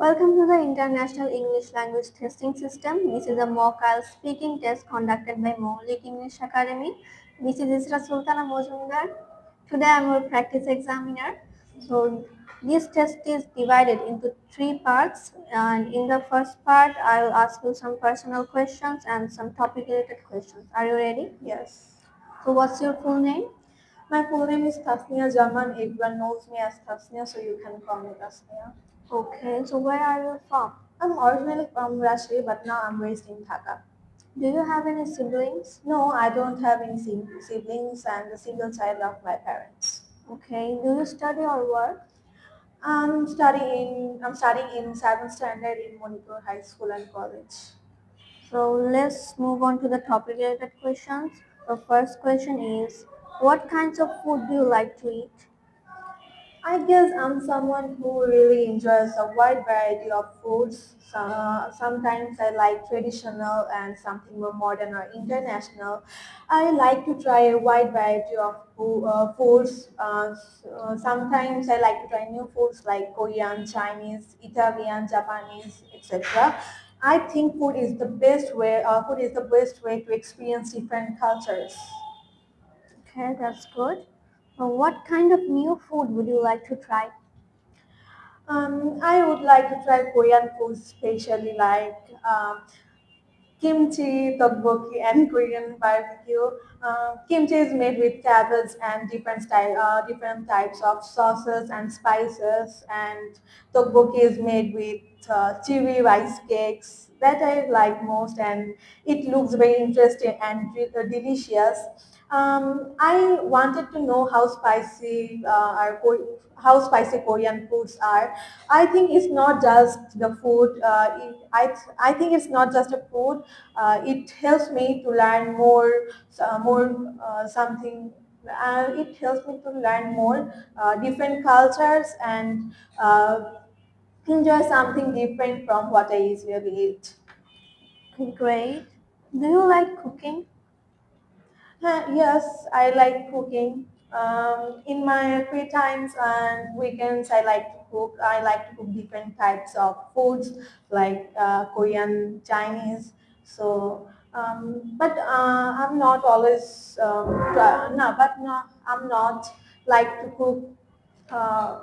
Welcome to the International English Language Testing System. This is a mock IELTS speaking test conducted by Maulik English Academy. This is Isra Sultana Mojumdar. Today I am your practice examiner. So this test is divided into three parts, and in the first part I will ask you some personal questions and some topic related questions. Are you ready? Yes. So what's your full name? My full name is Tasnia Jaman. Everyone knows me as Tasnia, so you can call me Tasnia. Okay, so where are you from? I'm originally from Rajshahi, but now I'm based in Dhaka. Do you have any siblings? No, I don't have any siblings and the single child of my parents. Okay, do you study or work? I'm studying in 7th standard in Manipur High School and College. So let's move on to the topic related questions. The first question is, what kinds of food do you like to eat? I guess I'm someone who really enjoys a wide variety of foods. Sometimes I like traditional and something more modern or international. I like to try a wide variety of foods. Sometimes I like to try new foods like Korean, Chinese, Italian, Japanese, etc. I think food is the best way to experience different cultures. Okay, that's good. What kind of new food would you like to try? I would like to try Korean food, especially like kimchi, tteokbokki, and Korean barbecue. Kimchi is made with cabbage and different types of sauces and spices, and tteokbokki is made with chewy rice cakes that I like most, and it looks very interesting and delicious. I wanted to know how spicy Korean foods are. I think it's not just the food. I think it's not just a food. It helps me to learn more something. It helps me to learn more different cultures and enjoy something different from what I usually eat. Okay, great. Do you like cooking? Yes, I like cooking. In my free times and weekends, I like to cook. I like to cook different types of foods like Korean, Chinese. But I'm not always no, but no, I'm not like to cook. Uh,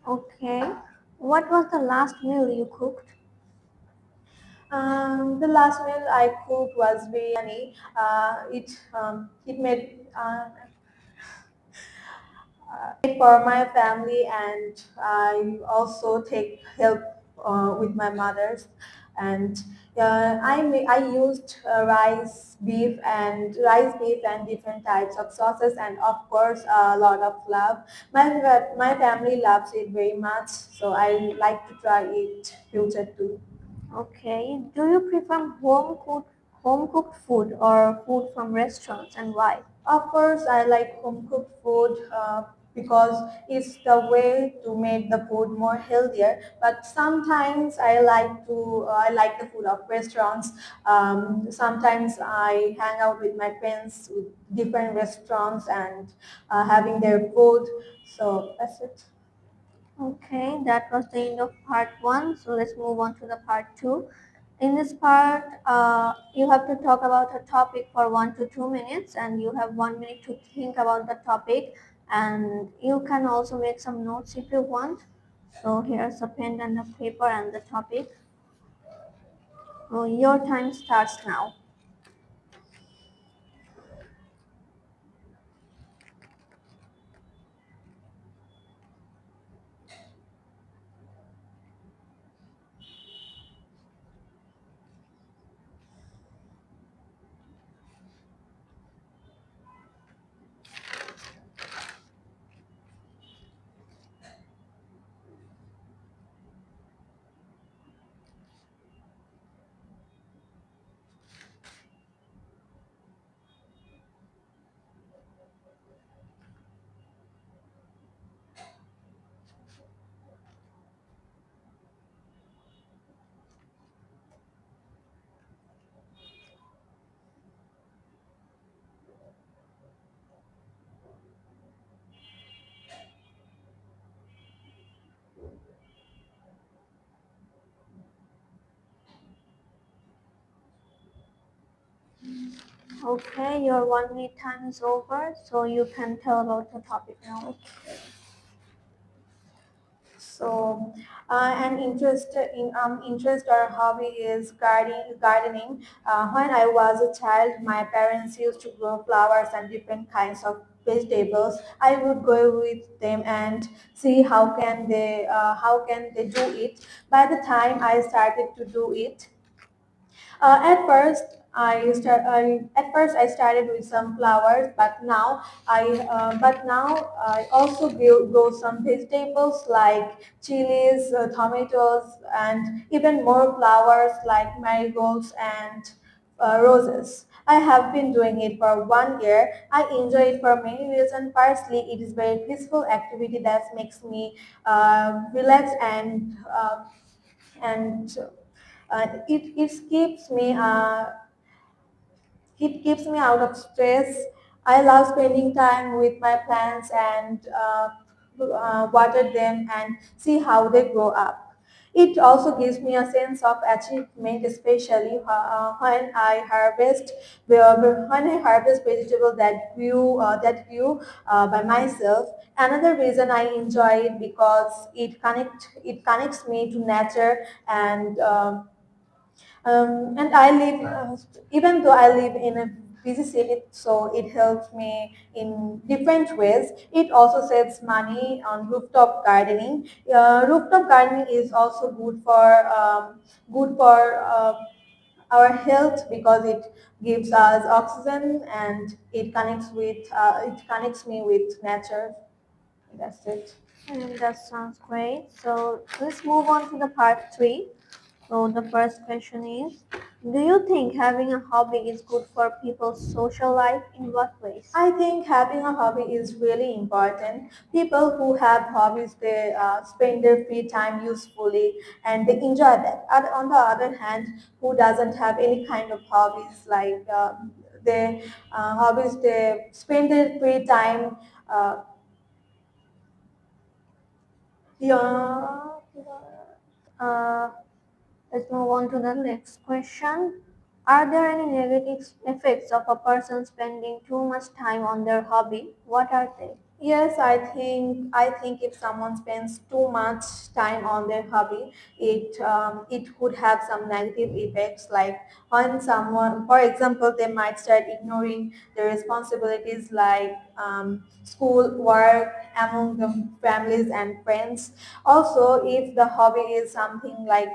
Okay. What was the last meal you cooked? the last meal I cooked was biryani. It made for my family, and I also take help with my mother's. And I used rice beef and different types of sauces, and of course a lot of love. My family loves it very much, so I like to try it future too. Okay. Do you prefer home cooked food or food from restaurants, and why? Of course, I like home cooked food because it's the way to make the food more healthier. But sometimes I like the food of restaurants. Sometimes I hang out with my friends with different restaurants and having their food. So that's it. Okay, that was the end of part one. So let's move on to the part two. In this part, you have to talk about a topic for 1 to 2 minutes, and you have 1 minute to think about the topic. And you can also make some notes if you want. So here's a pen and a paper and the topic. So your time starts now. Okay, your 1 minute time is over, so you can tell about the topic now. So, an interest or hobby is gardening. When I was a child, my parents used to grow flowers and different kinds of vegetables. I would go with them and see how can they do it. By the time I started to do it, at first I started with some flowers, but now I also grow some vegetables like chilies, tomatoes, and even more flowers like marigolds and roses. I have been doing it for 1 year. I enjoy it for many reasons. Firstly, it is very peaceful activity that makes me relax and it keeps me out of stress. I love spending time with my plants and water them and see how they grow up. It also gives me a sense of achievement, especially when I harvest vegetables that grew by myself. Another reason I enjoy it because it connects me to nature and even though I live in a busy city, so it helps me in different ways. It also saves money on rooftop gardening. Rooftop gardening is also good for our health because it gives us oxygen and it connects me with nature. That's it. And that sounds great. So let's move on to the part three. So the first question is, do you think having a hobby is good for people's social life? In what ways? I think having a hobby is really important. People who have hobbies, they spend their free time usefully and they enjoy that. On the other hand, who doesn't have any kind of hobbies, like they spend their free time. Uh, yeah, Uh, let's move on to the next question. Are there any negative effects of a person spending too much time on their hobby? What are they? Yes, I think if someone spends too much time on their hobby, it could have some negative effects. Like when someone, for example, they might start ignoring their responsibilities like school, work, among the families and friends. Also, if the hobby is something like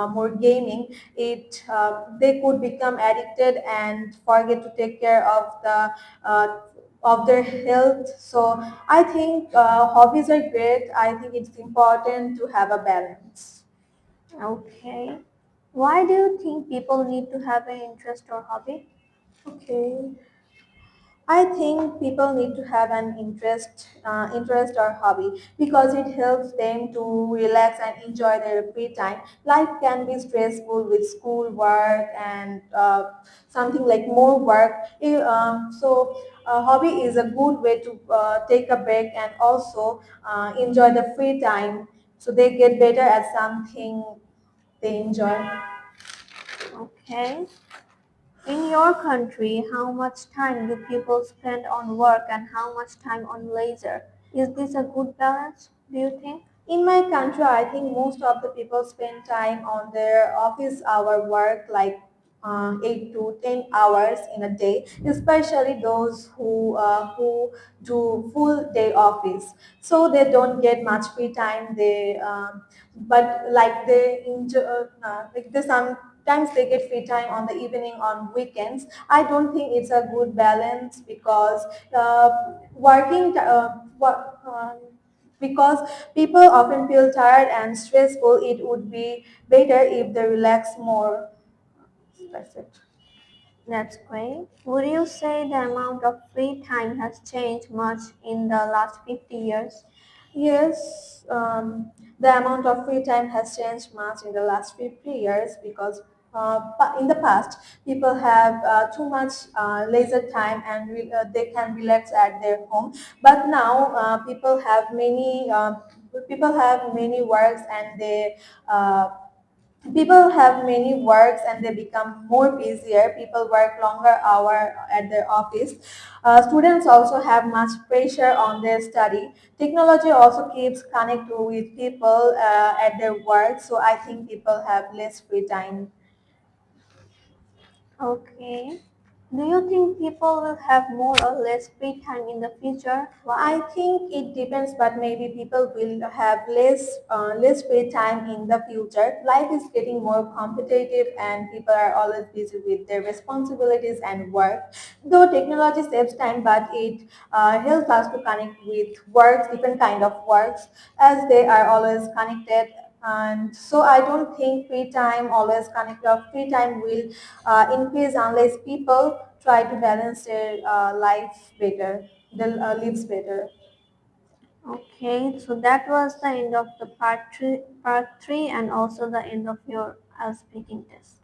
more gaming, it they could become addicted and forget to take care uh, of their health. So I think hobbies are great. I think it's important to have a balance. Okay. Why do you think people need to have an interest or hobby? Okay. I think people need to have an interest or hobby because it helps them to relax and enjoy their free time. Life can be stressful with school work and something like more work. So a hobby is a good way to take a break and also enjoy the free time. So they get better at something they enjoy. Okay. In your country, how much time do people spend on work and how much time on leisure? Is this a good balance, do you think? In my country, I think most of the people spend time on their office hour work, like 8 to 10 hours in a day, especially those who do full day office. So they don't get much free time. But like they enjoy, like they sometimes they get free time on the evening on weekends. I don't think it's a good balance because working. Because people often feel tired and stressful, it would be better if they relax more. That's it. That's great. Would you say the amount of free time has changed much in the last 50 years? Yes, the amount of free time has changed much in the last 50 years because in the past, people have too much leisure time and they can relax at their home. But now, people have many works and uh, People have many works and they become more busier. People work longer hour at their office. Students also have much pressure on their study. Technology also keeps connected with people at their work, so I think people have less free time. Okay. Do you think people will have more or less free time in the future? I Why? think it depends, but maybe people will have less free time in the future. Life is getting more competitive, and people are always busy with their responsibilities and work. Though technology saves time, but it helps us to connect with works, different kind of works, as they are always connected. And so I don't think free time always connected. Or free time will increase unless people try to balance their life better, their lives better. Okay, so that was the end of the part three, and also the end of your speaking test.